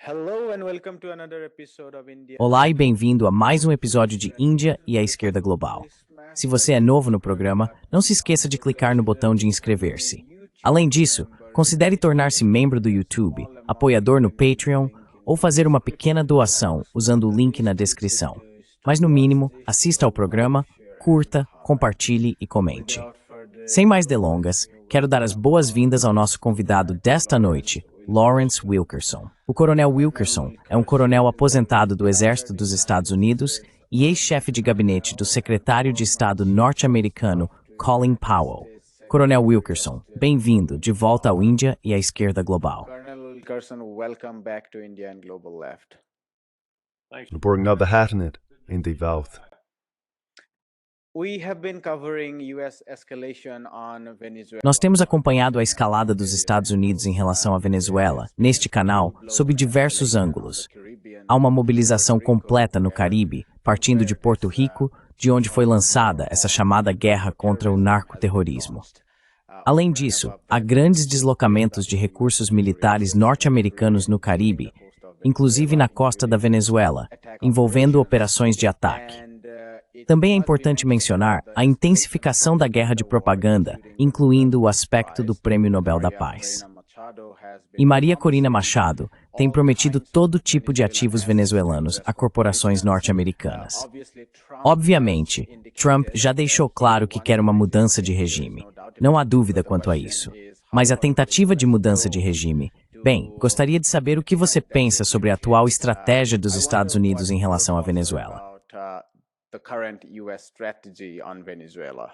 Hello and welcome to another episode of India. Olá e bem-vindo a mais um episódio de Índia e a Esquerda Global. Se você é novo no programa, não se esqueça de clicar no botão de inscrever-se. Além disso, considere tornar-se membro do YouTube, apoiador no Patreon ou fazer uma pequena doação usando o link na descrição. Mas no mínimo, assista ao programa, curta, compartilhe e comente. Sem mais delongas, quero dar as boas-vindas ao nosso convidado desta noite, Lawrence Wilkerson. O Coronel Wilkerson é um coronel aposentado do Exército dos Estados Unidos e ex-chefe de gabinete do secretário de Estado norte-americano Colin Powell. Coronel Wilkerson, bem-vindo de volta ao Índia e à Esquerda Global. Colonel Wilkerson, welcome back to India and Global Left. Borg the Hatnet in the Vouth. We have been covering US escalation on Venezuela. Nós temos acompanhado a escalada dos Estados Unidos em relação à Venezuela, neste canal, sob diversos ângulos. Há uma mobilização completa no Caribe, partindo de Porto Rico, de onde foi lançada essa chamada guerra contra o narcoterrorismo. Além disso, há grandes deslocamentos de recursos militares norte-americanos no Caribe, inclusive na costa da Venezuela, envolvendo operações de ataque. Também é importante mencionar a intensificação da guerra de propaganda, incluindo o aspecto do Prêmio Nobel da Paz. E Maria Corina Machado tem prometido todo tipo de ativos venezuelanos a corporações norte-americanas. Obviamente, Trump já deixou claro que quer uma mudança de regime. Não há dúvida quanto a isso. Mas a tentativa de mudança de regime... Bem, gostaria de saber o que você pensa sobre a atual estratégia dos Estados Unidos em relação à Venezuela. The current US strategy on Venezuela.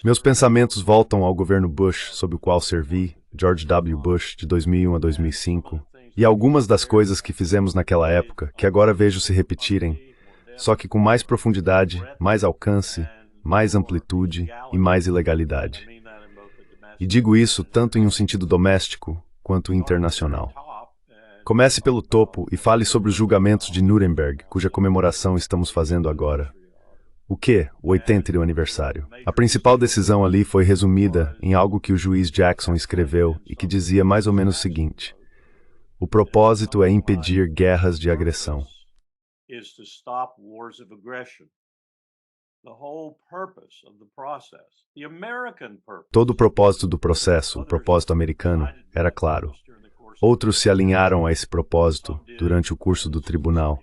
Meus pensamentos voltam ao governo Bush, sob o qual servi, George W. Bush, de 2001 a 2005, e algumas das coisas que fizemos naquela época, que agora vejo se repetirem, só que com mais profundidade, mais alcance, mais amplitude e mais ilegalidade. E digo isso tanto em um sentido doméstico quanto internacional. Comece pelo topo e fale sobre os julgamentos de Nuremberg, cuja comemoração estamos fazendo agora. O quê? O 80º aniversário. A principal decisão ali foi resumida em algo que o juiz Jackson escreveu e que dizia mais ou menos o seguinte: o propósito é impedir guerras de agressão. Todo o propósito do processo, o propósito americano, era claro. Outros se alinharam a esse propósito durante o curso do tribunal,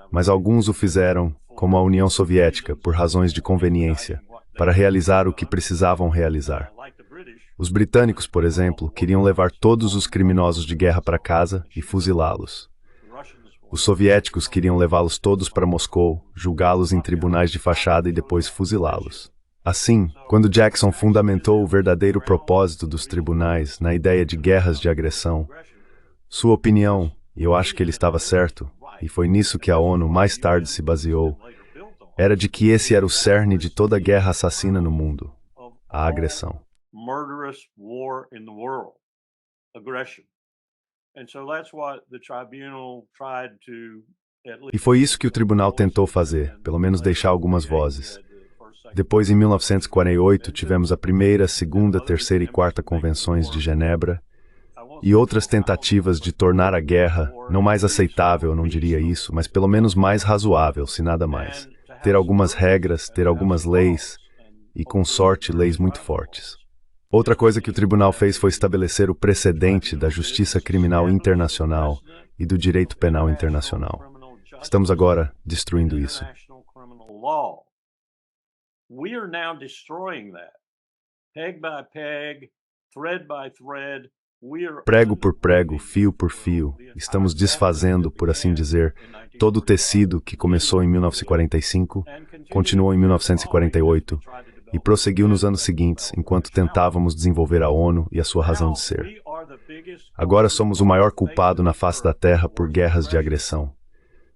mas alguns o fizeram, como a União Soviética, por razões de conveniência, para realizar o que precisavam realizar. Os britânicos, por exemplo, queriam levar todos os criminosos de guerra para casa e fuzilá-los. Os soviéticos queriam levá-los todos para Moscou, julgá-los em tribunais de fachada e depois fuzilá-los. Assim, quando Jackson fundamentou o verdadeiro propósito dos tribunais na ideia de guerras de agressão, sua opinião, e eu acho que ele estava certo, e foi nisso que a ONU mais tarde se baseou, era de que esse era o cerne de toda guerra assassina no mundo, a agressão. E foi isso que o tribunal tentou fazer, pelo menos deixar algumas vozes. Depois, em 1948, tivemos a primeira, segunda, terceira e quarta convenções de Genebra, e outras tentativas de tornar a guerra, não mais aceitável, não diria isso, mas pelo menos mais razoável, se nada mais. Ter algumas regras, ter algumas leis, e com sorte, leis muito fortes. Outra coisa que o tribunal fez foi estabelecer o precedente da justiça criminal internacional e do direito penal internacional. Estamos agora destruindo isso. We are now destroying that. Peg by peg, thread by thread. Prego por prego, fio por fio, estamos desfazendo, por assim dizer, todo o tecido que começou em 1945, continuou em 1948 e prosseguiu nos anos seguintes, enquanto tentávamos desenvolver a ONU e a sua razão de ser. Agora somos o maior culpado na face da Terra por guerras de agressão.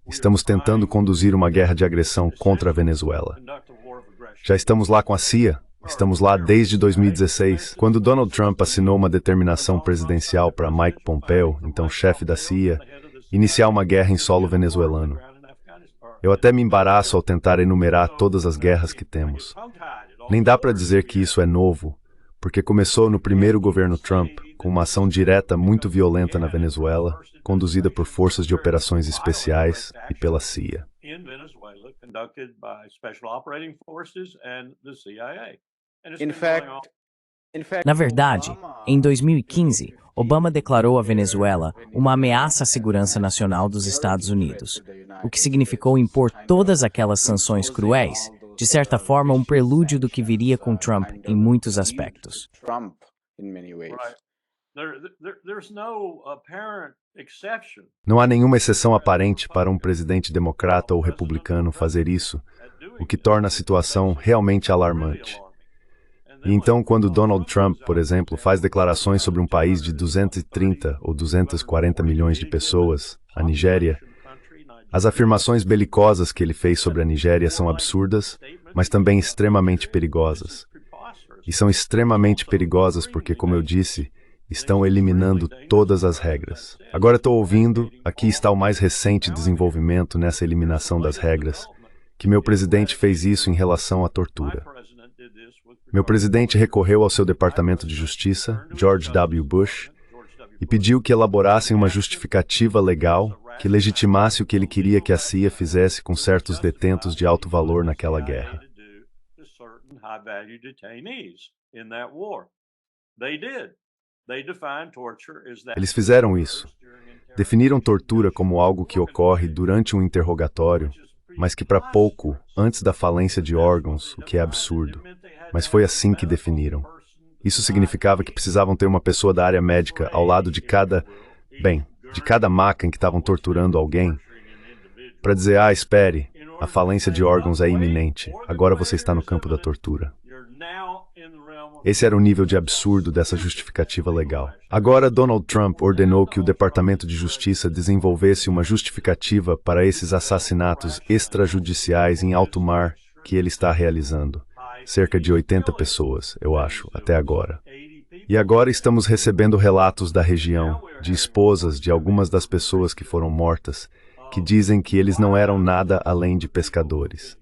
Estamos tentando conduzir uma guerra de agressão contra a Venezuela. Já estamos lá com a CIA. Estamos lá desde 2016, quando Donald Trump assinou uma determinação presidencial para Mike Pompeo, então chefe da CIA, iniciar uma guerra em solo venezuelano. Eu até me embaraço ao tentar enumerar todas as guerras que temos. Nem dá para dizer que isso é novo, porque começou no primeiro governo Trump, com uma ação direta muito violenta na Venezuela, conduzida por forças de operações especiais e pela CIA. In Venezuela, conducted by Special Operating Forces and the CIA. And it's In been going on. fact, in fact, Na verdade, em 2015, Obama declarou a Venezuela uma ameaça à segurança nacional dos Estados Unidos, o que significou impor todas aquelas sanções cruéis, de certa forma um prelúdio do que viria com Trump em muitos aspectos. Trump, in many ways. Right. There's no apparent exception Não há nenhuma exceção aparente para um presidente democrata ou republicano fazer isso, o que torna a situação realmente alarmante. E então, quando Donald Trump, por exemplo, faz declarações sobre um país de 230 ou 240 milhões de pessoas, a Nigéria, as afirmações belicosas que ele fez sobre a Nigéria são absurdas, mas também extremamente perigosas. E são extremamente perigosas porque, como eu disse, estão eliminando todas as regras. Agora estou ouvindo, aqui está o mais recente desenvolvimento nessa eliminação das regras, que meu presidente fez isso em relação à tortura. Meu presidente recorreu ao seu Departamento de Justiça, George W. Bush, e pediu que elaborassem uma justificativa legal que legitimasse o que ele queria que a CIA fizesse com certos detentos de alto valor naquela guerra. Eles fizeram isso. Definiram tortura como algo que ocorre durante um interrogatório, mas que para pouco antes da falência de órgãos, o que é absurdo. Mas foi assim que definiram. Isso significava que precisavam ter uma pessoa da área médica ao lado de cada maca em que estavam torturando alguém, para dizer, espere, a falência de órgãos é iminente, agora você está no campo da tortura. Esse era o nível de absurdo dessa justificativa legal. Agora, Donald Trump ordenou que o Departamento de Justiça desenvolvesse uma justificativa para esses assassinatos extrajudiciais em alto mar que ele está realizando. Cerca de 80 pessoas, eu acho, até agora. E agora estamos recebendo relatos da região, de esposas de algumas das pessoas que foram mortas, que dizem que eles não eram nada além de pescadores.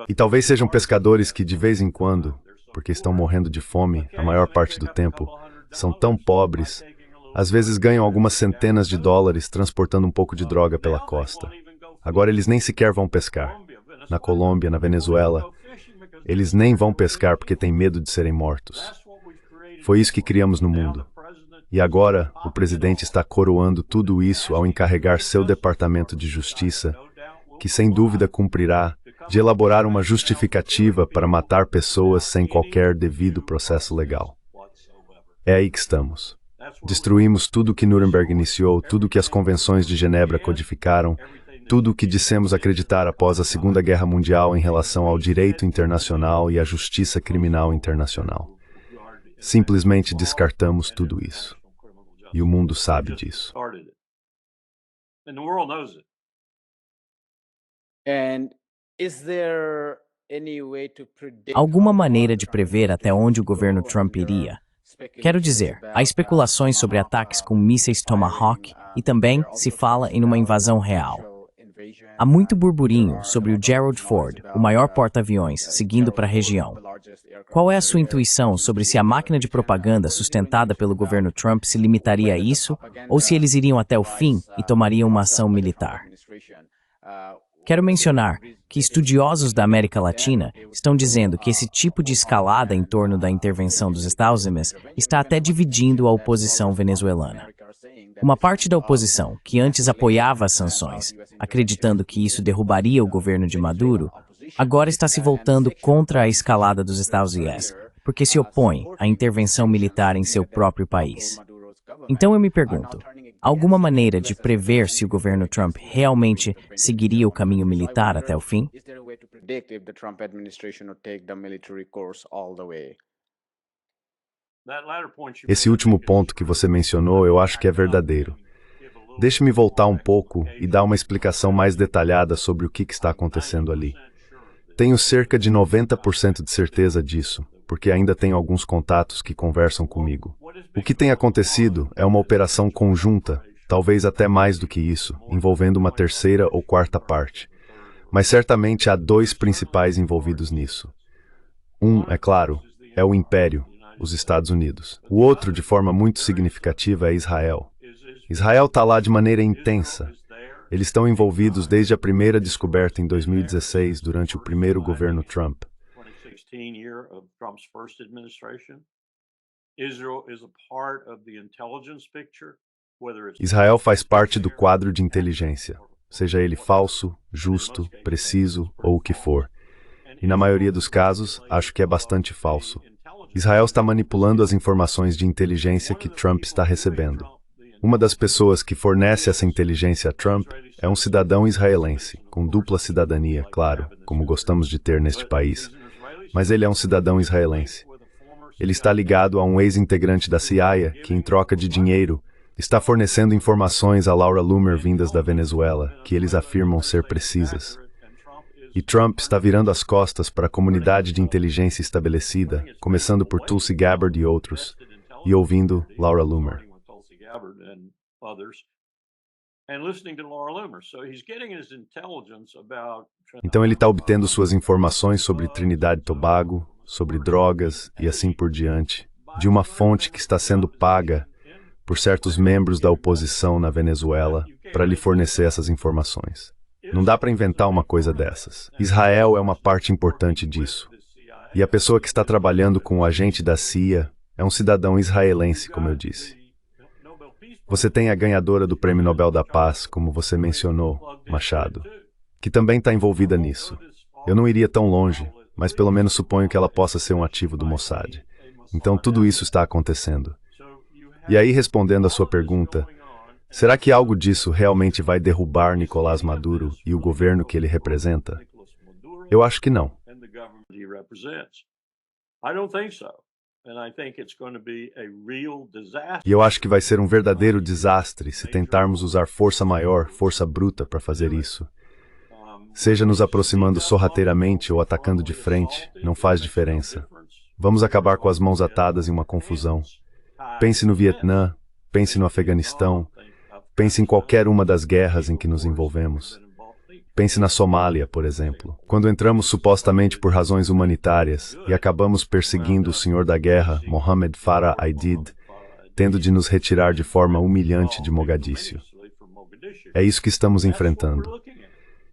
E talvez sejam pescadores que de vez em quando, porque estão morrendo de fome a maior parte do tempo, são tão pobres, às vezes ganham algumas centenas de dólares transportando um pouco de droga pela costa. Agora eles nem sequer vão pescar. Na Colômbia, na Venezuela, eles nem vão pescar porque têm medo de serem mortos. Foi isso que criamos no mundo. E agora, o presidente está coroando tudo isso ao encarregar seu Departamento de Justiça, que sem dúvida cumprirá, de elaborar uma justificativa para matar pessoas sem qualquer devido processo legal. É aí que estamos. Destruímos tudo que Nuremberg iniciou, tudo que as convenções de Genebra codificaram, tudo o que dissemos acreditar após a Segunda Guerra Mundial em relação ao direito internacional e à justiça criminal internacional. Simplesmente descartamos tudo isso. E o mundo sabe disso. Alguma maneira de prever até onde o governo Trump iria? Quero dizer, há especulações sobre ataques com mísseis Tomahawk e também se fala em uma invasão real. Há muito burburinho sobre o Gerald Ford, o maior porta-aviões, seguindo para a região. Qual é a sua intuição sobre se a máquina de propaganda sustentada pelo governo Trump se limitaria a isso, ou se eles iriam até o fim e tomariam uma ação militar? Quero mencionar que estudiosos da América Latina estão dizendo que esse tipo de escalada em torno da intervenção dos Estados Unidos está até dividindo a oposição venezuelana. Uma parte da oposição, que antes apoiava as sanções, acreditando que isso derrubaria o governo de Maduro, agora está se voltando contra a escalada dos Estados Unidos, porque se opõe à intervenção militar em seu próprio país. Então eu me pergunto, há alguma maneira de prever se o governo Trump realmente seguiria o caminho militar até o fim? Esse último ponto que você mencionou, eu acho que é verdadeiro. Deixe-me voltar um pouco e dar uma explicação mais detalhada sobre o que está acontecendo ali. Tenho cerca de 90% de certeza disso, porque ainda tenho alguns contatos que conversam comigo. O que tem acontecido é uma operação conjunta, talvez até mais do que isso, envolvendo uma terceira ou quarta parte. Mas certamente há dois principais envolvidos nisso. Um, é claro, é o Império, os Estados Unidos. O outro, de forma muito significativa, é Israel. Israel está lá de maneira intensa. Eles estão envolvidos desde a primeira descoberta em 2016, durante o primeiro governo Trump. Israel faz parte do quadro de inteligência, seja ele falso, justo, preciso ou o que for. E na maioria dos casos, acho que é bastante falso. Israel está manipulando as informações de inteligência que Trump está recebendo. Uma das pessoas que fornece essa inteligência a Trump é um cidadão israelense, com dupla cidadania, claro, como gostamos de ter neste país. Mas ele é um cidadão israelense. Ele está ligado a um ex-integrante da CIA que, em troca de dinheiro, está fornecendo informações a Laura Loomer vindas da Venezuela, que eles afirmam ser precisas. E Trump está virando as costas para a comunidade de inteligência estabelecida, começando por Tulsi Gabbard e outros, e ouvindo Laura Loomer. Então ele está obtendo suas informações sobre Trinidad e Tobago, sobre drogas e assim por diante, de uma fonte que está sendo paga por certos membros da oposição na Venezuela para lhe fornecer essas informações. Não dá para inventar uma coisa dessas. Israel é uma parte importante disso. E a pessoa que está trabalhando com o agente da CIA é um cidadão israelense, como eu disse. Você tem a ganhadora do Prêmio Nobel da Paz, como você mencionou, Machado, que também está envolvida nisso. Eu não iria tão longe, mas pelo menos suponho que ela possa ser um ativo do Mossad. Então tudo isso está acontecendo. E aí, respondendo à sua pergunta, será que algo disso realmente vai derrubar Nicolás Maduro e o governo que ele representa? Eu acho que não. E eu acho que vai ser um verdadeiro desastre se tentarmos usar força maior, força bruta para fazer isso. Seja nos aproximando sorrateiramente ou atacando de frente, não faz diferença. Vamos acabar com as mãos atadas em uma confusão. Pense no Vietnã, pense no Afeganistão, pense em qualquer uma das guerras em que nos envolvemos. Pense na Somália, por exemplo, quando entramos supostamente por razões humanitárias e acabamos perseguindo o senhor da guerra, Mohammed Farah Aidid, tendo de nos retirar de forma humilhante de Mogadíscio. É isso que estamos enfrentando.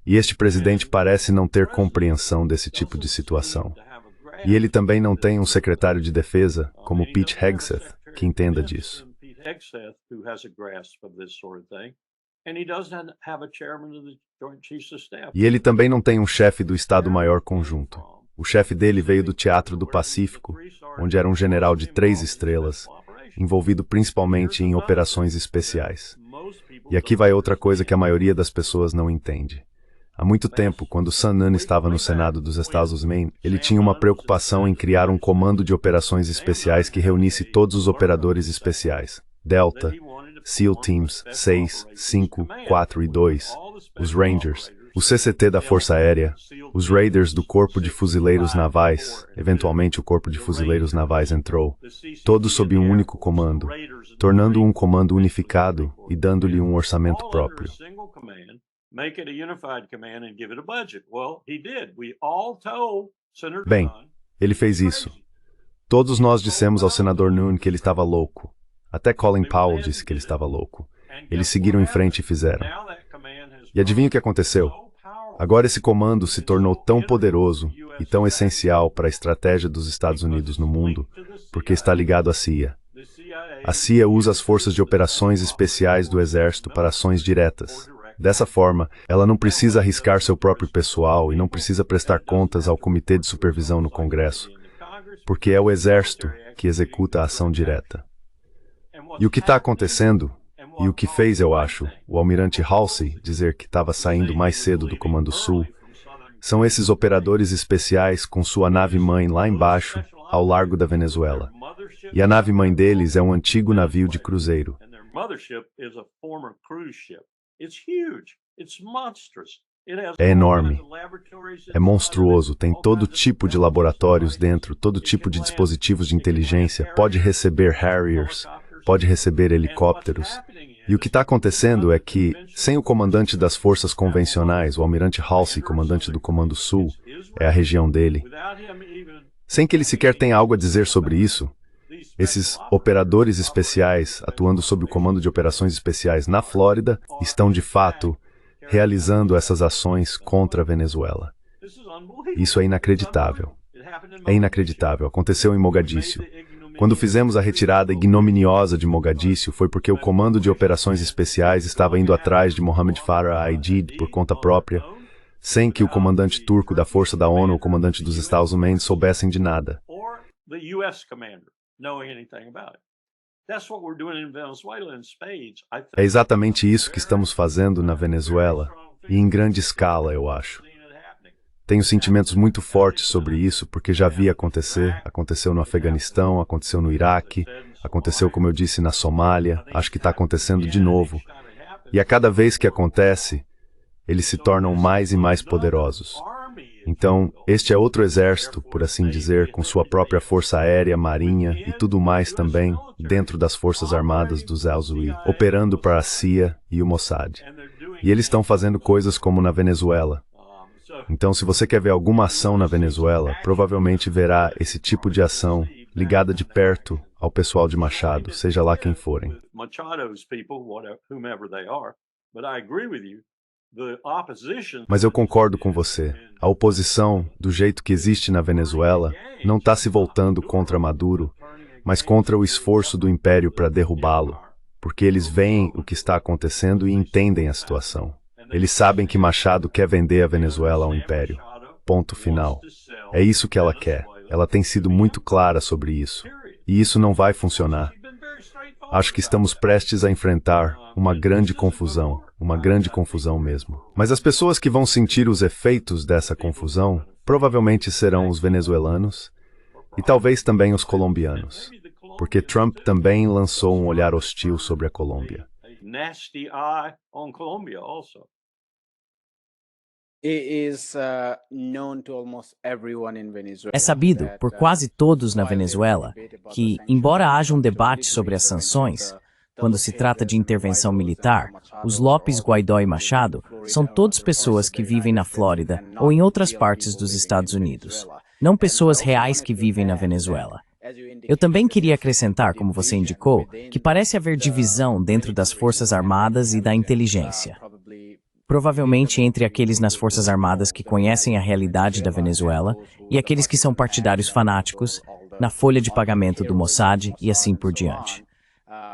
E este presidente parece não ter compreensão desse tipo de situação. E ele também não tem um secretário de defesa, como Pete Hegseth, que entenda disso. E ele também não tem um chefe do Estado-Maior Conjunto. O chefe dele veio do Teatro do Pacífico, onde era um general de 3 estrelas, envolvido principalmente em operações especiais. E aqui vai outra coisa que a maioria das pessoas não entende. Há muito tempo, quando Sam Nunn estava no Senado dos Estados Unidos, ele tinha uma preocupação em criar um comando de operações especiais que reunisse todos os operadores especiais. Delta, SEAL Teams 6, 5, 4 e 2, os Rangers, o CCT da Força Aérea, os Raiders do Corpo de Fuzileiros Navais, eventualmente o Corpo de Fuzileiros Navais entrou, todos sob um único comando, tornando um comando unificado e dando-lhe um orçamento próprio. Bem, ele fez isso. Todos nós dissemos ao senador Nunn que ele estava louco. Até Colin Powell disse que ele estava louco. Eles seguiram em frente e fizeram. E adivinha o que aconteceu? Agora esse comando se tornou tão poderoso e tão essencial para a estratégia dos Estados Unidos no mundo, porque está ligado à CIA. A CIA usa as forças de operações especiais do Exército para ações diretas. Dessa forma, ela não precisa arriscar seu próprio pessoal e não precisa prestar contas ao Comitê de Supervisão no Congresso, porque é o Exército que executa a ação direta. E o que está acontecendo, e o que fez, eu acho, o almirante Halsey dizer que estava saindo mais cedo do Comando Sul, são esses operadores especiais com sua nave-mãe lá embaixo, ao largo da Venezuela. E a nave-mãe deles é um antigo navio de cruzeiro. É enorme, é monstruoso, tem todo tipo de laboratórios dentro, todo tipo de dispositivos de inteligência, pode receber Harriers, pode receber helicópteros. E o que está acontecendo é que, sem o comandante das forças convencionais, o almirante Halsey, comandante do Comando Sul, é a região dele. Sem que ele sequer tenha algo a dizer sobre isso, esses operadores especiais, atuando sob o comando de operações especiais na Flórida, estão de fato realizando essas ações contra a Venezuela. Isso é inacreditável. É inacreditável. Aconteceu em Mogadíscio. Quando fizemos a retirada ignominiosa de Mogadíscio, foi porque o Comando de Operações Especiais estava indo atrás de Mohammed Farah Aidid por conta própria, sem que o comandante turco da Força da ONU ou o comandante dos Estados Unidos soubessem de nada. É exatamente isso que estamos fazendo na Venezuela, e em grande escala, eu acho. Tenho sentimentos muito fortes sobre isso, porque já vi acontecer. Aconteceu no Afeganistão, aconteceu no Iraque, aconteceu, como eu disse, na Somália, acho que está acontecendo de novo. E a cada vez que acontece, eles se tornam mais e mais poderosos. Então, este é outro exército, por assim dizer, com sua própria força aérea, marinha e tudo mais também, dentro das forças armadas do Zalzui, operando para a CIA e o Mossad. E eles estão fazendo coisas como na Venezuela. Então, se você quer ver alguma ação na Venezuela, provavelmente verá esse tipo de ação ligada de perto ao pessoal de Machado, seja lá quem forem. Mas eu concordo com você. A oposição, do jeito que existe na Venezuela, não está se voltando contra Maduro, mas contra o esforço do Império para derrubá-lo, porque eles veem o que está acontecendo e entendem a situação. Eles sabem que Machado quer vender a Venezuela ao Império. Ponto final. É isso que ela quer. Ela tem sido muito clara sobre isso. E isso não vai funcionar. Acho que estamos prestes a enfrentar uma grande confusão mesmo. Mas as pessoas que vão sentir os efeitos dessa confusão provavelmente serão os venezuelanos e talvez também os colombianos, porque Trump também lançou um olhar hostil sobre a Colômbia. É sabido por quase todos na Venezuela que, embora haja um debate sobre as sanções, quando se trata de intervenção militar, os López, Guaidó e Machado são todas pessoas que vivem na Flórida ou em outras partes dos Estados Unidos, não pessoas reais que vivem na Venezuela. Eu também queria acrescentar, como você indicou, que parece haver divisão dentro das Forças Armadas e da inteligência. Provavelmente entre aqueles nas Forças Armadas que conhecem a realidade da Venezuela e aqueles que são partidários fanáticos, na folha de pagamento do Mossad e assim por diante.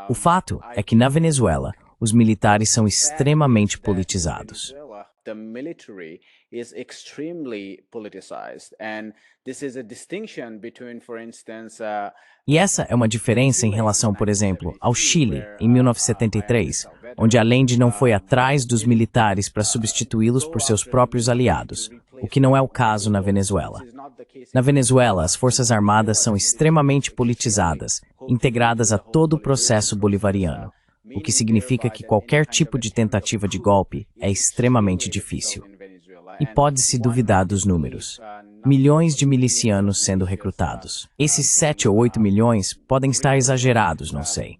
O fato é que na Venezuela, os militares são extremamente politizados. E essa é uma diferença em relação, por exemplo, ao Chile, em 1973, onde Allende não foi atrás dos militares para substituí-los por seus próprios aliados, o que não é o caso na Venezuela. Na Venezuela, as Forças Armadas são extremamente politizadas, integradas a todo o processo bolivariano, o que significa que qualquer tipo de tentativa de golpe é extremamente difícil. E pode-se duvidar dos números. Milhões de milicianos sendo recrutados. Esses 7 ou 8 milhões podem estar exagerados, não sei.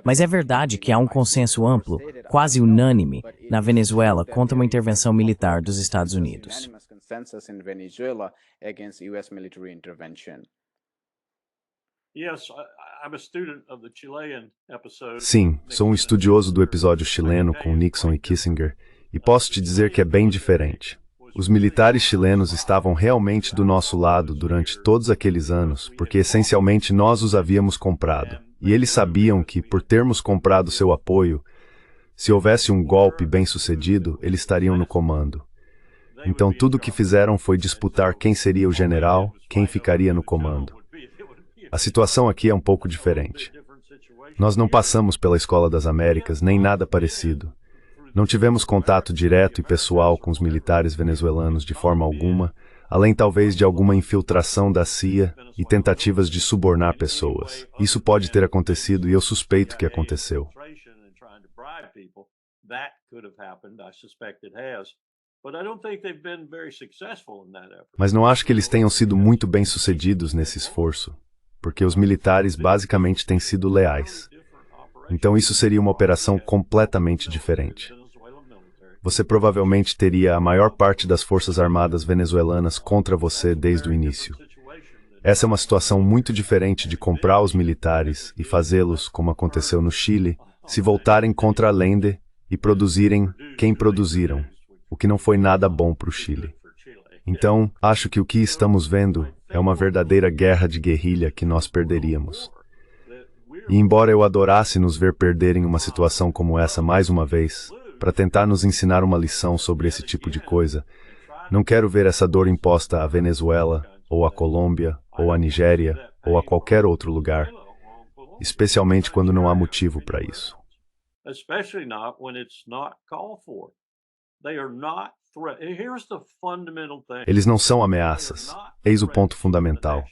Mas é verdade que há um consenso amplo, quase unânime, na Venezuela contra uma intervenção militar dos Estados Unidos. Sim, sou um estudioso do episódio chileno com Nixon e Kissinger, e posso te dizer que é bem diferente. Os militares chilenos estavam realmente do nosso lado durante todos aqueles anos, porque essencialmente nós os havíamos comprado. E eles sabiam que, por termos comprado seu apoio, se houvesse um golpe bem-sucedido, eles estariam no comando. Então tudo o que fizeram foi disputar quem seria o general, quem ficaria no comando. A situação aqui é um pouco diferente. Nós não passamos pela Escola das Américas, nem nada parecido. Não tivemos contato direto e pessoal com os militares venezuelanos de forma alguma, além talvez de alguma infiltração da CIA e tentativas de subornar pessoas. Isso pode ter acontecido e eu suspeito que aconteceu. Mas não acho que eles tenham sido muito bem-sucedidos nesse esforço, porque os militares basicamente têm sido leais. Então isso seria uma operação completamente diferente. você provavelmente teria a maior parte das forças armadas venezuelanas contra você desde o início. Essa é uma situação muito diferente de comprar os militares e fazê-los, como aconteceu no Chile, se voltarem contra Allende e produzirem quem produziram, o que não foi nada bom para o Chile. Então, acho que o que estamos vendo é uma verdadeira guerra de guerrilha que nós perderíamos. E embora eu adorasse nos ver perderem uma situação como essa mais uma vez, para tentar nos ensinar uma lição sobre esse tipo de coisa, não quero ver essa dor imposta à Venezuela, ou à Colômbia, ou à Nigéria, ou a qualquer outro lugar, especialmente quando não há motivo para isso. Eles não são ameaças. Eis o ponto fundamental.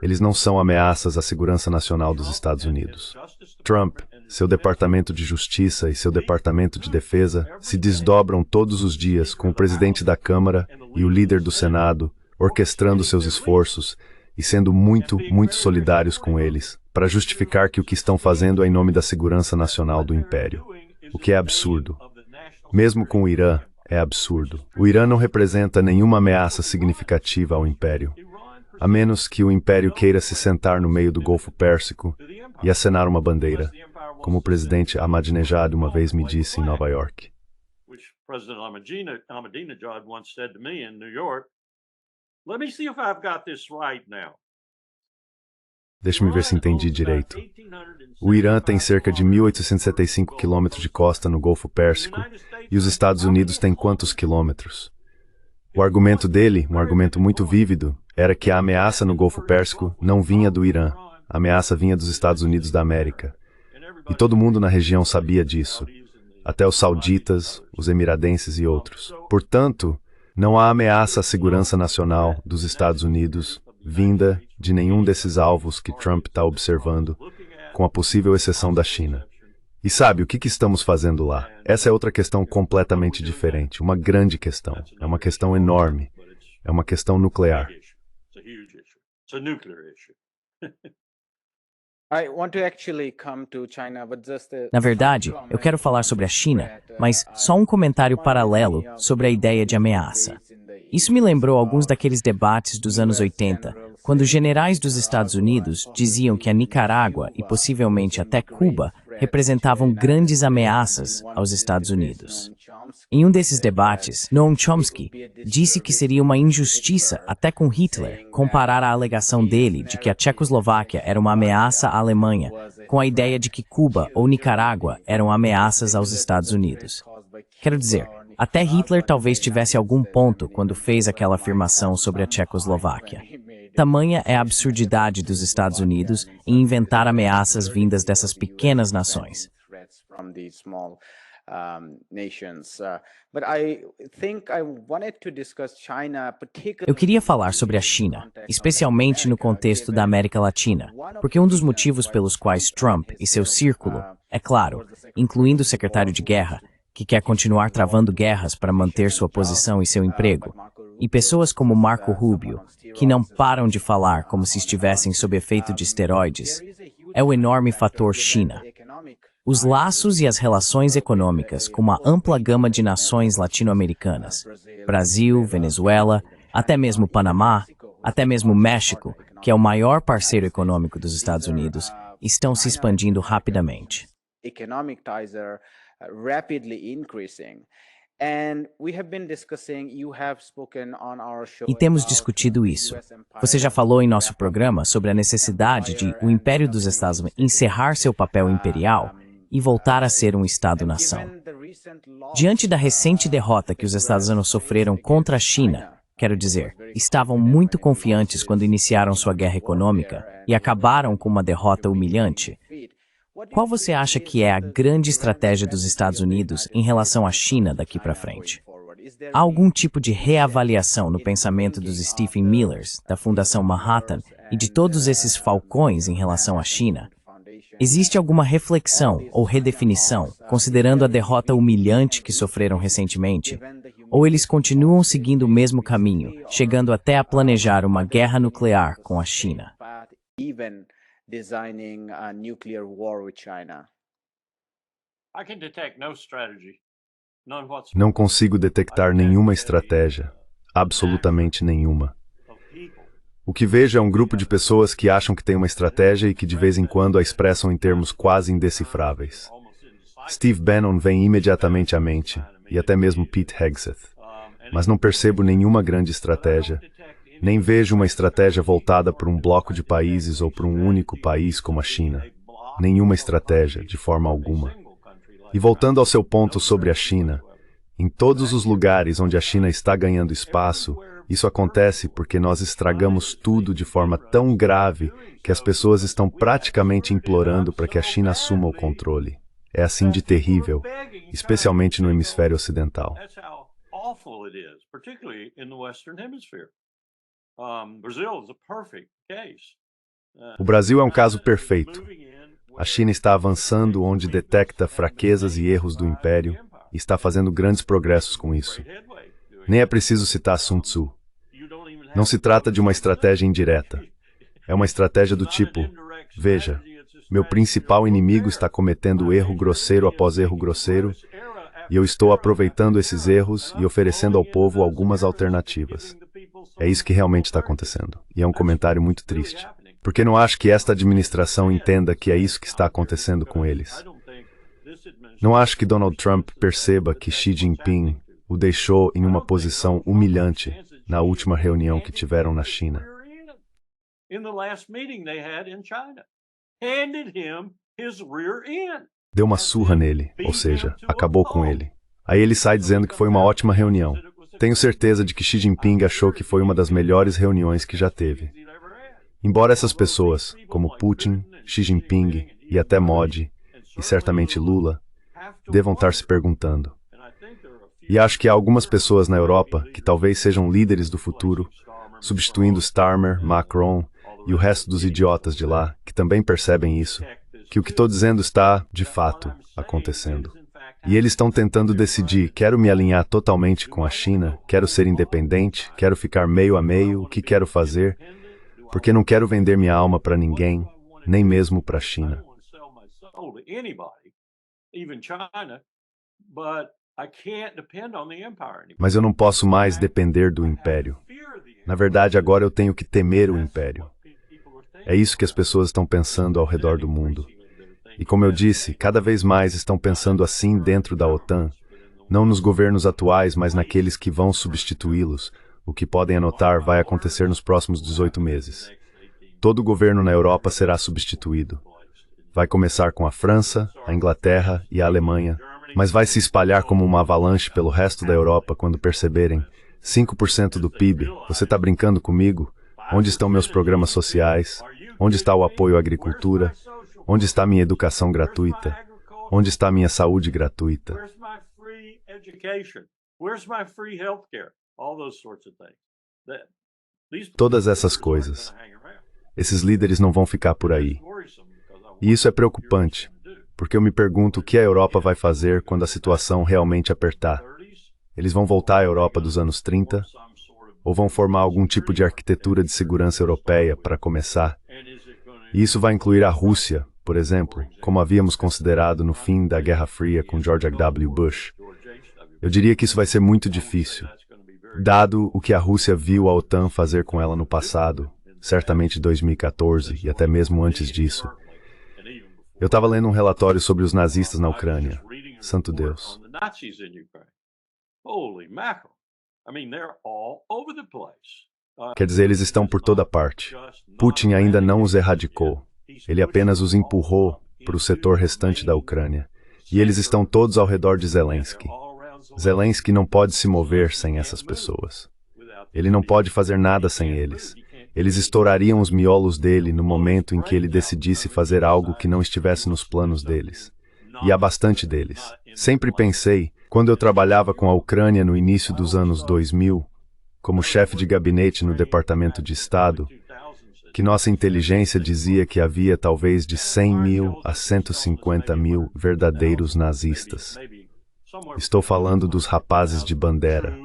Eles não são ameaças à segurança nacional dos Estados Unidos. Trump, seu Departamento de Justiça e seu Departamento de Defesa se desdobram todos os dias com o presidente da Câmara e o líder do Senado, orquestrando seus esforços e sendo muito solidários com eles, para justificar que o que estão fazendo é em nome da segurança nacional do Império. O que é absurdo. Mesmo com o Irã, é absurdo. O Irã não representa nenhuma ameaça significativa ao Império, a menos que o Império queira se sentar no meio do Golfo Pérsico e acenar uma bandeira, como o presidente Ahmadinejad uma vez me disse em Nova York. Deixe-me ver se entendi direito. O Irã tem cerca de 1.875 quilômetros de costa no Golfo Pérsico e os Estados Unidos têm quantos quilômetros? O argumento dele, um argumento muito vívido, era que a ameaça no Golfo Pérsico não vinha do Irã, a ameaça vinha dos Estados Unidos da América. E todo mundo na região sabia disso, até os sauditas, os emiradenses e outros. Portanto, não há ameaça à segurança nacional dos Estados Unidos vinda de nenhum desses alvos que Trump está observando, com a possível exceção da China. E sabe, o que estamos fazendo lá? Essa é outra questão completamente diferente, uma grande questão. É uma questão enorme. É uma questão nuclear. Na verdade, eu quero falar sobre a China, mas só um comentário paralelo sobre a ideia de ameaça. Isso me lembrou alguns daqueles debates dos anos 80, quando generais dos Estados Unidos diziam que a Nicarágua e possivelmente até Cuba representavam grandes ameaças aos Estados Unidos. Em um desses debates, Noam Chomsky disse que seria uma injustiça, até com Hitler, comparar a alegação dele de que a Tchecoslováquia era uma ameaça à Alemanha com a ideia de que Cuba ou Nicarágua eram ameaças aos Estados Unidos. Quero dizer, até Hitler talvez tivesse algum ponto quando fez aquela afirmação sobre a Tchecoslováquia. Tamanha é a absurdidade dos Estados Unidos em inventar ameaças vindas dessas pequenas nações. Eu queria falar sobre a China, especialmente no contexto da América Latina, porque um dos motivos pelos quais Trump e seu círculo, é claro, incluindo o secretário de guerra, que quer continuar travando guerras para manter sua posição e seu emprego, e pessoas como Marco Rubio, que não param de falar como se estivessem sob efeito de esteroides, é o enorme fator China. Os laços e as relações econômicas com uma ampla gama de nações latino-americanas, Brasil, Venezuela, até mesmo Panamá, até mesmo México, que é o maior parceiro econômico dos Estados Unidos, estão se expandindo rapidamente. E temos discutido isso. Você já falou em nosso programa sobre a necessidade de o Império dos Estados Unidos encerrar seu papel imperial e voltar a ser um Estado-nação. Diante da recente derrota que os Estados Unidos sofreram contra a China, quero dizer, estavam muito confiantes quando iniciaram sua guerra econômica e acabaram com uma derrota humilhante. Qual você acha que é a grande estratégia dos Estados Unidos em relação à China daqui para frente? Há algum tipo de reavaliação no pensamento dos Stephen Millers, da Fundação Manhattan, e de todos esses falcões em relação à China? Existe alguma reflexão ou redefinição, considerando a derrota humilhante que sofreram recentemente? Ou eles continuam seguindo o mesmo caminho, chegando até a planejar uma guerra nuclear com a China? Designing a nuclear war with China. I can detect no strategy. None whatsoever. Não consigo detectar nenhuma estratégia, absolutamente nenhuma. Of people. O que vejo é um grupo de pessoas que acham que tem uma estratégia e que de vez em quando a expressam em termos quase indecifráveis. Steve Bannon vem imediatamente à mente, e até mesmo Pete Hegseth. Mas não percebo nenhuma grande estratégia, nem vejo uma estratégia voltada para um bloco de países ou para um único país como a China. Nenhuma estratégia, de forma alguma. E voltando ao seu ponto sobre a China, em todos os lugares onde a China está ganhando espaço, isso acontece porque nós estragamos tudo de forma tão grave que as pessoas estão praticamente implorando para que a China assuma o controle. É assim de terrível, especialmente no hemisfério ocidental. That's how awful it is, particularly in the Western Hemisphere. Brazil is a perfect case. O Brasil é um caso perfeito. A China está avançando onde detecta fraquezas e erros do império e está fazendo grandes progressos com isso. Nem é preciso citar Sun Tzu. Não se trata de uma estratégia indireta. É uma estratégia do tipo: veja, meu principal inimigo está cometendo erro grosseiro após erro grosseiro, e eu estou aproveitando esses erros e oferecendo ao povo algumas alternativas. É isso que realmente está acontecendo. E é um comentário muito triste. Porque não acho que esta administração entenda que é isso que está acontecendo com eles. Não acho que Donald Trump perceba que Xi Jinping o deixou em uma posição humilhante na última reunião que tiveram na China. In the last meeting they had in China, handed him his rear end. Deu uma surra nele, ou seja, acabou com ele. Aí ele sai dizendo que foi uma ótima reunião. Tenho certeza de que Xi Jinping achou que foi uma das melhores reuniões que já teve. Embora essas pessoas, como Putin, Xi Jinping e até Modi, e certamente Lula, devam estar se perguntando. E acho que há algumas pessoas na Europa que talvez sejam líderes do futuro, substituindo Starmer, Macron e o resto dos idiotas de lá, que também percebem isso, que o que estou dizendo está, de fato, acontecendo. E eles estão tentando decidir: quero me alinhar totalmente com a China, quero ser independente, quero ficar meio a meio, o que quero fazer, porque não quero vender minha alma para ninguém, nem mesmo para a China. Mas eu não posso mais depender do império. Na verdade, agora eu tenho que temer o império. É isso que as pessoas estão pensando ao redor do mundo. E como eu disse, cada vez mais estão pensando assim dentro da OTAN, não nos governos atuais, mas naqueles que vão substituí-los. O que podem anotar vai acontecer nos próximos 18 meses. Todo governo na Europa será substituído. Vai começar com a França, a Inglaterra e a Alemanha, mas vai se espalhar como uma avalanche pelo resto da Europa quando perceberem: 5% do PIB, você está brincando comigo? Onde estão meus programas sociais? Onde está o apoio à agricultura? Onde está minha educação gratuita? Onde está minha saúde gratuita? Todas essas coisas. Esses líderes não vão ficar por aí. E isso é preocupante, porque eu me pergunto o que a Europa vai fazer quando a situação realmente apertar. Eles vão voltar à Europa dos anos 30? Ou vão formar algum tipo de arquitetura de segurança europeia para começar? E isso vai incluir a Rússia, por exemplo, como havíamos considerado no fim da Guerra Fria com George W. Bush. Eu diria que isso vai ser muito difícil, dado o que a Rússia viu a OTAN fazer com ela no passado, certamente em 2014 e até mesmo antes disso. Eu estava lendo um relatório sobre os nazistas na Ucrânia. Santo Deus. Quer dizer, eles estão por toda parte. Putin ainda não os erradicou. Ele apenas os empurrou para o setor restante da Ucrânia. E eles estão todos ao redor de Zelensky. Zelensky não pode se mover sem essas pessoas. Ele não pode fazer nada sem eles. Eles estourariam os miolos dele no momento em que ele decidisse fazer algo que não estivesse nos planos deles. E há bastante deles. Sempre pensei, quando eu trabalhava com a Ucrânia no início dos anos 2000, como chefe de gabinete no Departamento de Estado, que nossa inteligência dizia que havia talvez de 100 mil a 150 mil verdadeiros nazistas. Estou falando dos rapazes de Bandera.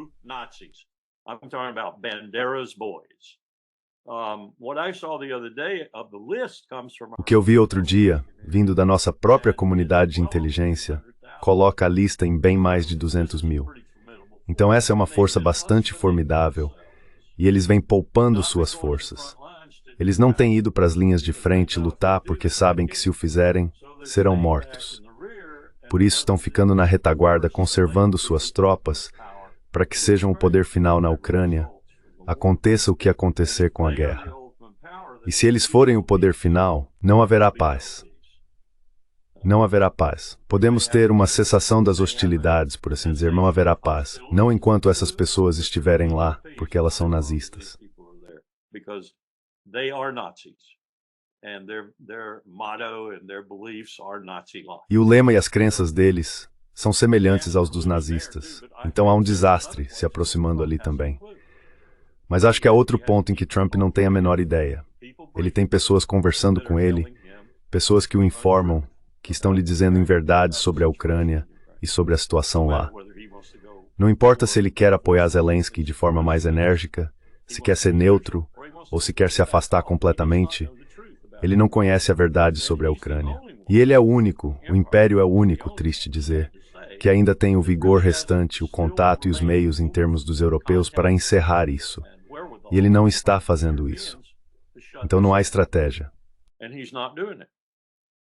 O que eu vi outro dia, vindo da nossa própria comunidade de inteligência, coloca a lista em bem mais de 200 mil. Então essa é uma força bastante formidável, e eles vêm poupando suas forças. Eles não têm ido para as linhas de frente lutar porque sabem que se o fizerem, serão mortos. Por isso estão ficando na retaguarda conservando suas tropas para que sejam o poder final na Ucrânia, aconteça o que acontecer com a guerra. E se eles forem o poder final, não haverá paz. Não haverá paz. Podemos ter uma cessação das hostilidades, por assim dizer, não haverá paz. Não enquanto essas pessoas estiverem lá, porque elas são nazistas. E o lema e as crenças deles são semelhantes aos dos nazistas. Então há um desastre se aproximando ali também. Mas acho que há outro ponto em que Trump não tem a menor ideia. Ele tem pessoas conversando com ele, pessoas que o informam, que estão lhe dizendo em verdade sobre a Ucrânia e sobre a situação lá. Não importa se ele quer apoiar Zelensky de forma mais enérgica, se quer ser neutro, ou se quer se afastar completamente, ele não conhece a verdade sobre a Ucrânia. E ele é o único, o Império é o único, triste dizer, que ainda tem o vigor restante, o contato e os meios em termos dos europeus para encerrar isso. E ele não está fazendo isso. Então não há estratégia.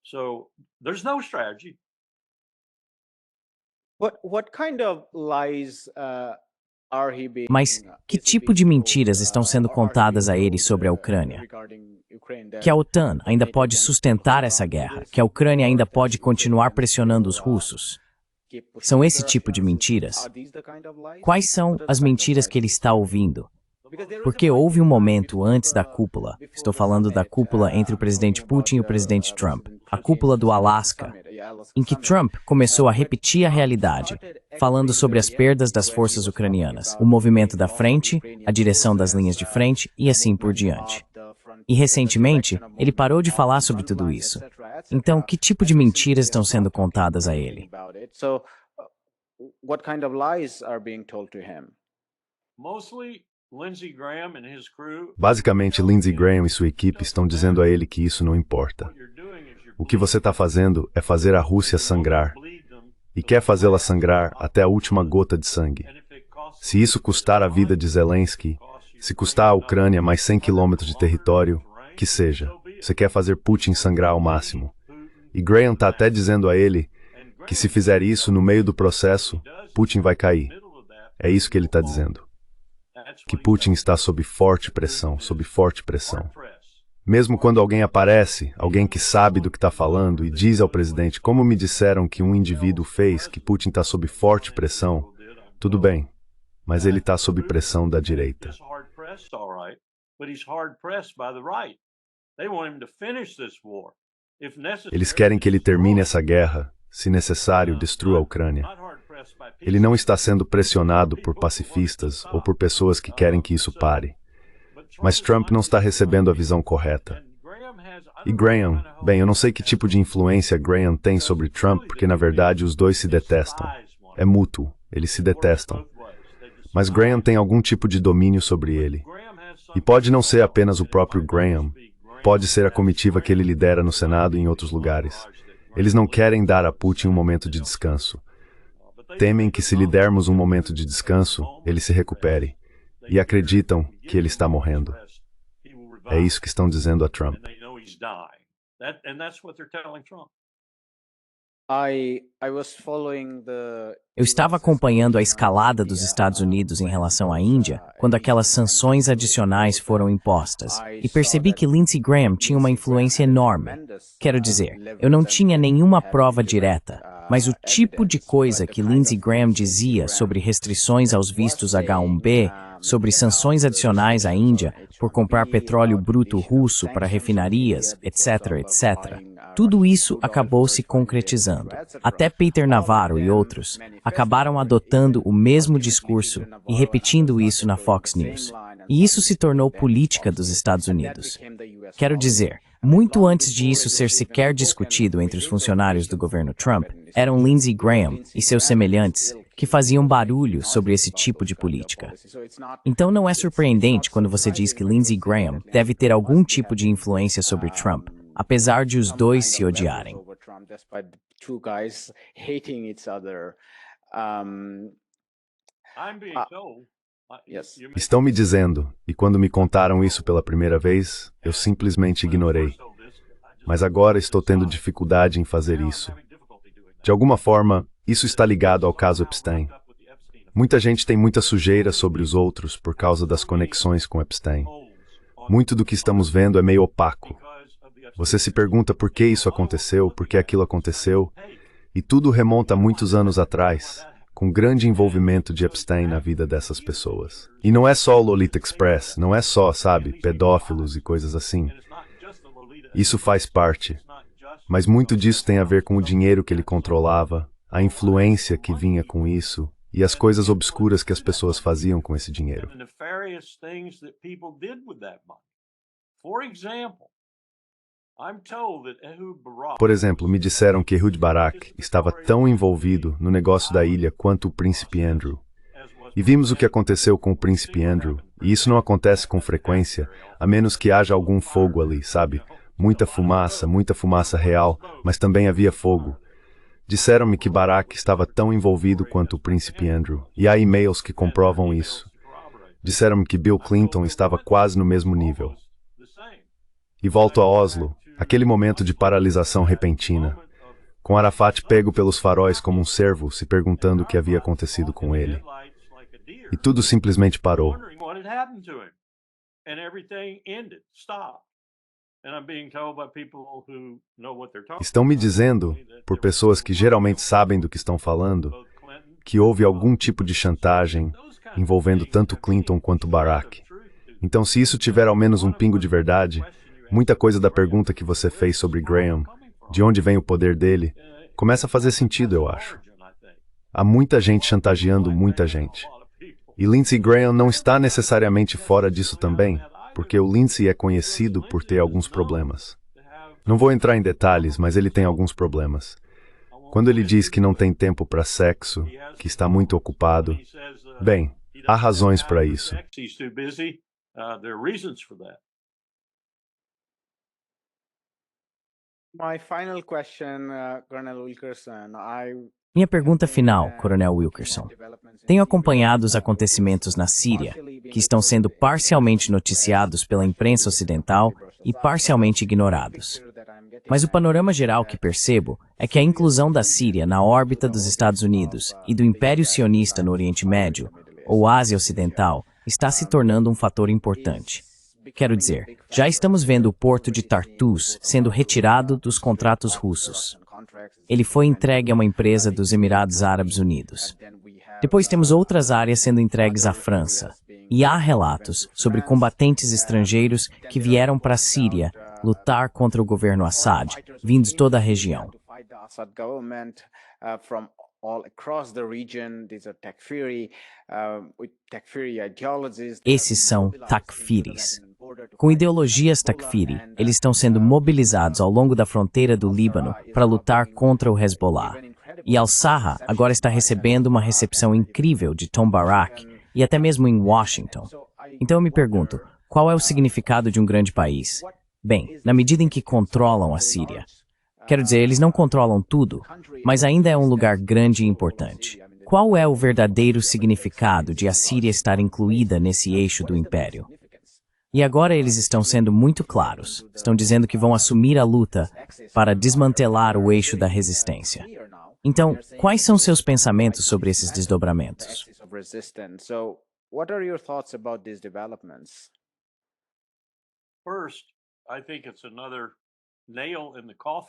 So there's no strategy. What kind of lies are he being? Mas que tipo de mentiras estão sendo contadas a ele sobre a Ucrânia? Que a OTAN ainda pode sustentar essa guerra, que a Ucrânia ainda pode continuar pressionando os russos. São esse tipo de mentiras? Quais são as mentiras que ele está ouvindo? Porque houve um momento antes da cúpula, estou falando da cúpula entre o presidente Putin e o presidente Trump, a cúpula do Alasca, em que Trump começou a repetir a realidade, falando sobre as perdas das forças ucranianas, o movimento da frente, a direção das linhas de frente e assim por diante. E recentemente, ele parou de falar sobre tudo isso. Então, que tipo de mentiras estão sendo contadas a ele? So, what kind of lies are being told to him? Basicamente, Lindsey Graham e sua equipe estão dizendo a ele que isso não importa. O que você está fazendo é fazer a Rússia sangrar, e quer fazê-la sangrar até a última gota de sangue. Se isso custar a vida de Zelensky, se custar à Ucrânia mais 100 quilômetros de território, que seja, você quer fazer Putin sangrar ao máximo. E Graham está até dizendo a ele que se fizer isso no meio do processo, Putin vai cair. É isso que ele está dizendo. Que Putin está sob forte pressão, sob forte pressão. Mesmo quando alguém aparece, alguém que sabe do que está falando e diz ao presidente como me disseram que um indivíduo fez, que Putin está sob forte pressão, tudo bem, mas ele está sob pressão da direita. Eles querem que ele termine essa guerra, se necessário, destrua a Ucrânia. Ele não está sendo pressionado por pacifistas ou por pessoas que querem que isso pare. Mas Trump não está recebendo a visão correta. E Graham, bem, eu não sei que tipo de influência Graham tem sobre Trump, porque na verdade os dois se detestam. É mútuo, eles se detestam. Mas Graham tem algum tipo de domínio sobre ele. E pode não ser apenas o próprio Graham, pode ser a comitiva que ele lidera no Senado e em outros lugares. Eles não querem dar a Putin um momento de descanso. Temem que se lhe dermos um momento de descanso, ele se recupere. E acreditam que ele está morrendo. É isso que estão dizendo a Trump. Eu estava acompanhando a escalada dos Estados Unidos em relação à Índia quando aquelas sanções adicionais foram impostas e percebi que Lindsey Graham tinha uma influência enorme. Quero dizer, eu não tinha nenhuma prova direta, mas o tipo de coisa que Lindsey Graham dizia sobre restrições aos vistos H-1B, sobre sanções adicionais à Índia por comprar petróleo bruto russo para refinarias, etc., etc. Tudo isso acabou se concretizando. Até Peter Navarro e outros acabaram adotando o mesmo discurso e repetindo isso na Fox News. E isso se tornou política dos Estados Unidos. Quero dizer, muito antes de isso ser sequer discutido entre os funcionários do governo Trump, eram Lindsey Graham e seus semelhantes que faziam barulho sobre esse tipo de política. Então não é surpreendente quando você diz que Lindsey Graham deve ter algum tipo de influência sobre Trump, apesar de os dois se odiarem. despite the two guys hating each other. I'm being Ah, told. yes. Estão me dizendo, e quando me contaram isso pela primeira vez, eu simplesmente ignorei. Mas agora estou tendo dificuldade em fazer isso. De alguma forma, isso está ligado ao caso Epstein. Muita gente tem muita sujeira sobre os outros por causa das conexões com Epstein. Muito do que estamos vendo é meio opaco. Você se pergunta por que isso aconteceu, por que aquilo aconteceu, e tudo remonta a muitos anos atrás, com grande envolvimento de Epstein na vida dessas pessoas. E não é só o Lolita Express, não é só, sabe, pedófilos e coisas assim. Isso faz parte. Mas muito disso tem a ver com o dinheiro que ele controlava, a influência que vinha com isso, e as coisas obscuras que as pessoas faziam com esse dinheiro. Por exemplo, me disseram que Ehud Barak estava tão envolvido no negócio da ilha quanto o príncipe Andrew. E vimos o que aconteceu com o príncipe Andrew, e isso não acontece com frequência, a menos que haja algum fogo ali, sabe? Muita fumaça real, mas também havia fogo. Disseram-me que Barak estava tão envolvido quanto o príncipe Andrew, e há e-mails que comprovam isso. Disseram-me que Bill Clinton estava quase no mesmo nível. E volto a Oslo, aquele momento de paralisação repentina, com Arafat pego pelos faróis como um cervo, se perguntando o que havia acontecido com ele. E tudo simplesmente parou. Estão me dizendo, por pessoas que geralmente sabem do que estão falando, que houve algum tipo de chantagem envolvendo tanto Clinton quanto Barack. Então, se isso tiver ao menos um pingo de verdade, muita coisa da pergunta que você fez sobre Graham, de onde vem o poder dele, começa a fazer sentido, eu acho. Há muita gente chantageando muita gente. E Lindsey Graham não está necessariamente fora disso também, porque o Lindsey é conhecido por ter alguns problemas. Não vou entrar em detalhes, mas ele tem alguns problemas. Quando ele diz que não tem tempo para sexo, que está muito ocupado, bem, há razões para isso. My final question, Colonel Wilkerson, Minha pergunta final, Coronel Wilkerson. Tenho acompanhado os acontecimentos na Síria, que estão sendo parcialmente noticiados pela imprensa ocidental e parcialmente ignorados. Mas o panorama geral que percebo é que a inclusão da Síria na órbita dos Estados Unidos e do Império Sionista no Oriente Médio, ou Ásia Ocidental, está se tornando um fator importante. Quero dizer, já estamos vendo o porto de Tartus sendo retirado dos contratos russos. Ele foi entregue a uma empresa dos Emirados Árabes Unidos. Depois temos outras áreas sendo entregues à França. E há relatos sobre combatentes estrangeiros que vieram para a Síria lutar contra o governo Assad, vindos de toda a região. Esses são takfiris. Com ideologias takfiri, eles estão sendo mobilizados ao longo da fronteira do Líbano para lutar contra o Hezbollah. E Al-Sarra agora está recebendo uma recepção incrível de Tom Barak e até mesmo em Washington. Então eu me pergunto, qual é o significado de um grande país? Bem, na medida em que controlam a Síria. Quero dizer, eles não controlam tudo, mas ainda é um lugar grande e importante. Qual é o verdadeiro significado de a Síria estar incluída nesse eixo do império? E agora eles estão sendo muito claros. Estão dizendo que vão assumir a luta para desmantelar o eixo da resistência. Então, quais são seus pensamentos sobre esses desdobramentos?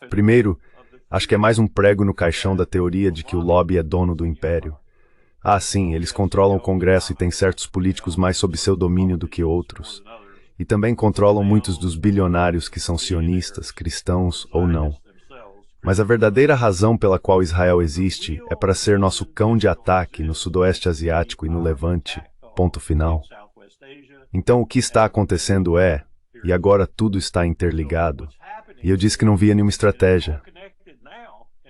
Primeiro, acho que é mais um prego no caixão da teoria de que o lobby é dono do império. Ah, sim, eles controlam o Congresso e têm certos políticos mais sob seu domínio do que outros. E também controlam muitos dos bilionários que são sionistas, cristãos ou não. Mas a verdadeira razão pela qual Israel existe é para ser nosso cão de ataque no Sudoeste Asiático e no Levante, ponto final. Então o que está acontecendo é, e agora tudo está interligado, e eu disse que não via nenhuma estratégia.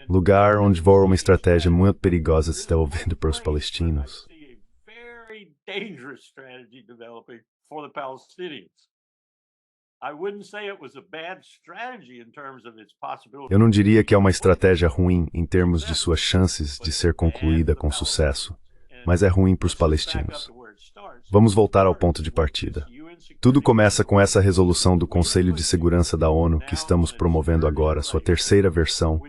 Lugar onde voa uma estratégia muito perigosa se desenvolvendo para os palestinos. I wouldn't say it was a bad strategy in terms of its possibility. Eu não diria que é uma estratégia ruim em termos de suas chances de ser concluída com sucesso, mas é ruim para os palestinos. Vamos voltar ao ponto de partida. Tudo começa com essa resolução do Conselho de Segurança da ONU que estamos promovendo agora, sua terceira versão,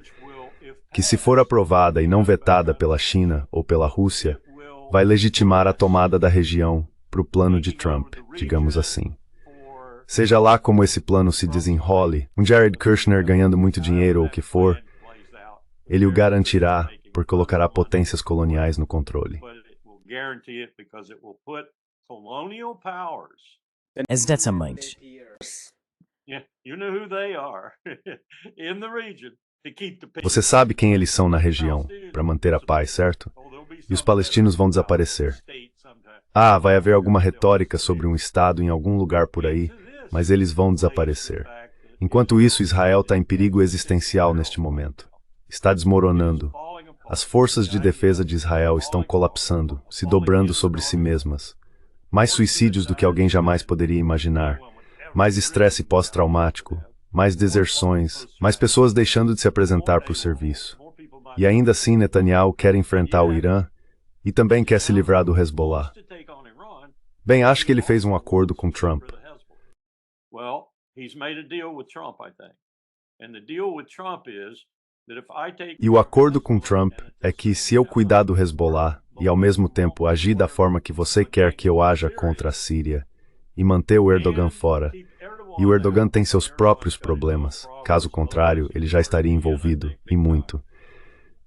que, se for aprovada e não vetada pela China ou pela Rússia, vai legitimar a tomada da região para o plano de Trump, digamos assim. Seja lá como esse plano se desenrole, um Jared Kushner ganhando muito dinheiro ou o que for, ele o garantirá por colocará potências coloniais no controle. Exatamente. Você sabe quem eles são na região, para manter a paz, certo? E os palestinos vão desaparecer. Ah, vai haver alguma retórica sobre um Estado em algum lugar por aí, mas eles vão desaparecer. Enquanto isso, Israel está em perigo existencial neste momento. Está desmoronando. As forças de defesa de Israel estão colapsando, se dobrando sobre si mesmas. Mais suicídios do que alguém jamais poderia imaginar. Mais estresse pós-traumático. Mais deserções. Mais pessoas deixando de se apresentar para o serviço. E ainda assim, Netanyahu quer enfrentar o Irã e também quer se livrar do Hezbollah. Bem, acho que ele fez um acordo com Trump. E o acordo com Trump é que, se eu cuidar do Hezbollah e ao mesmo tempo agir da forma que você quer que eu haja contra a Síria e manter o Erdogan fora, e o Erdogan tem seus próprios problemas, caso contrário, ele já estaria envolvido, e muito,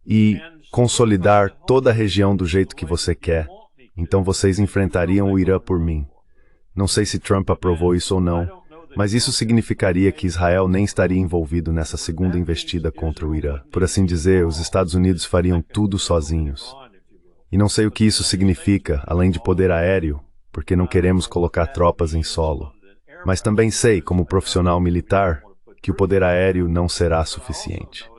e consolidar toda a região do jeito que você quer, então vocês enfrentariam o Irã por mim. Não sei se Trump aprovou isso ou não, mas isso significaria que Israel nem estaria envolvido nessa segunda investida contra o Irã. Por assim dizer, os Estados Unidos fariam tudo sozinhos. E não sei o que isso significa, além de poder aéreo, porque não queremos colocar tropas em solo. Mas também sei, como profissional militar, que o poder aéreo não será suficiente.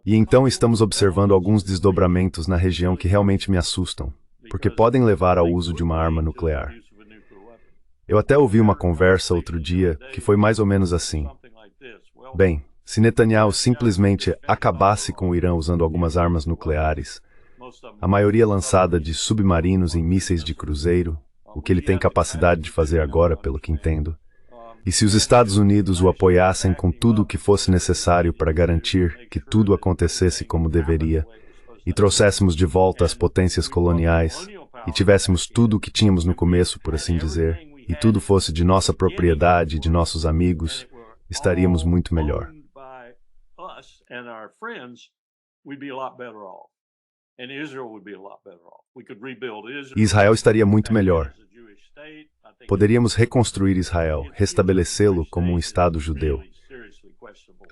E então estamos observando alguns desdobramentos na região que realmente me assustam, porque podem levar ao uso de uma arma nuclear. Eu até ouvi uma conversa outro dia que foi mais ou menos assim. Bem, se Netanyahu simplesmente acabasse com o Irã usando algumas armas nucleares, a maioria lançada de submarinos em mísseis de cruzeiro, o que ele tem capacidade de fazer agora, pelo que entendo, e se os Estados Unidos o apoiassem com tudo o que fosse necessário para garantir que tudo acontecesse como deveria, e trouxéssemos de volta as potências coloniais, e tivéssemos tudo o que tínhamos no começo, por assim dizer, e tudo fosse de nossa propriedade, de nossos amigos, estaríamos muito melhor. E Israel estaria muito melhor. Poderíamos reconstruir Israel, restabelecê-lo como um Estado judeu.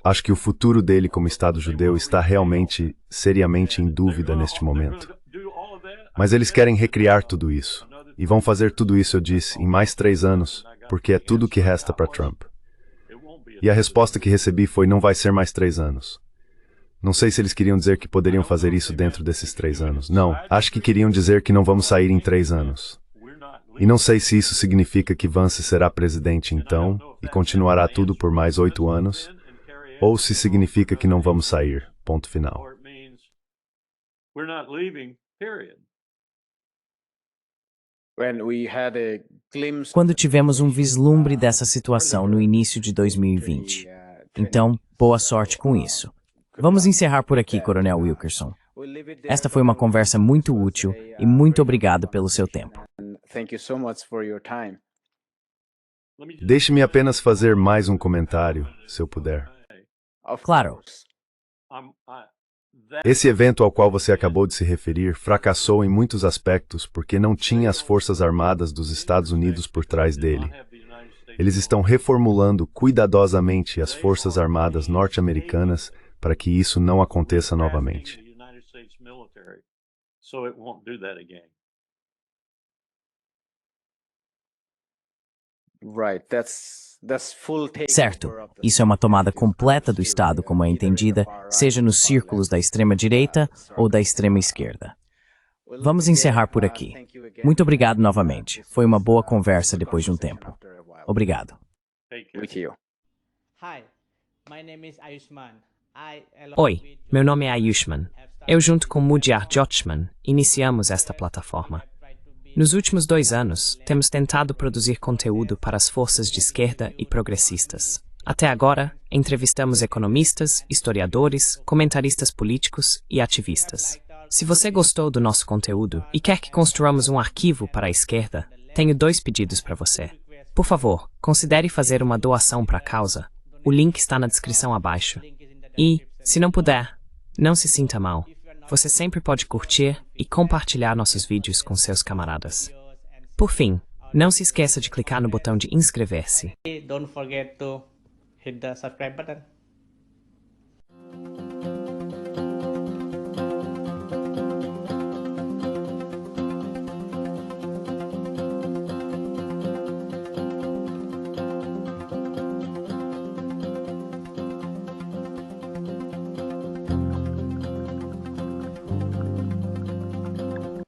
Acho que o futuro dele como Estado judeu está realmente, seriamente em dúvida neste momento. Mas eles querem recriar tudo isso. E vão fazer tudo isso, eu disse, em mais 3 anos, porque é tudo o que resta para Trump. E a resposta que recebi foi: não vai ser mais 3 anos. Não sei se eles queriam dizer que poderiam fazer isso dentro desses 3 anos. Não, acho que queriam dizer que não vamos sair em 3 anos. E não sei se isso significa que Vance será presidente então, e continuará tudo por mais 8 anos, ou se significa que não vamos sair, ponto final. Quando tivemos um vislumbre dessa situação no início de 2020. Então, boa sorte com isso. Vamos encerrar por aqui, Coronel Wilkerson. Esta foi uma conversa muito útil e muito obrigado pelo seu tempo. Deixe-me apenas fazer mais um comentário, se eu puder. Claro. Esse evento ao qual você acabou de se referir fracassou em muitos aspectos porque não tinha as Forças Armadas dos Estados Unidos por trás dele. Eles estão reformulando cuidadosamente as Forças Armadas norte-americanas para que isso não aconteça novamente. Certo, isso é uma tomada completa do Estado como é entendida, seja nos círculos da extrema-direita ou da extrema-esquerda. Vamos encerrar por aqui. Muito obrigado novamente. Foi uma boa conversa depois de um tempo. Obrigado. Take care. With you. Hi, my name is Ayushman. Oi, meu nome é Ayushman. Eu, junto com Mudyar Jyothishman, iniciamos esta plataforma. Nos últimos 2 anos, temos tentado produzir conteúdo para as forças de esquerda e progressistas. Até agora, entrevistamos economistas, historiadores, comentaristas políticos e ativistas. Se você gostou do nosso conteúdo e quer que construamos um arquivo para a esquerda, tenho 2 pedidos para você. Por favor, considere fazer uma doação para a causa. O link está na descrição abaixo. E, se não puder, não se sinta mal. Você sempre pode curtir e compartilhar nossos vídeos com seus camaradas. Por fim, não se esqueça de clicar no botão de inscrever-se. Don't forget to hit the subscribe button.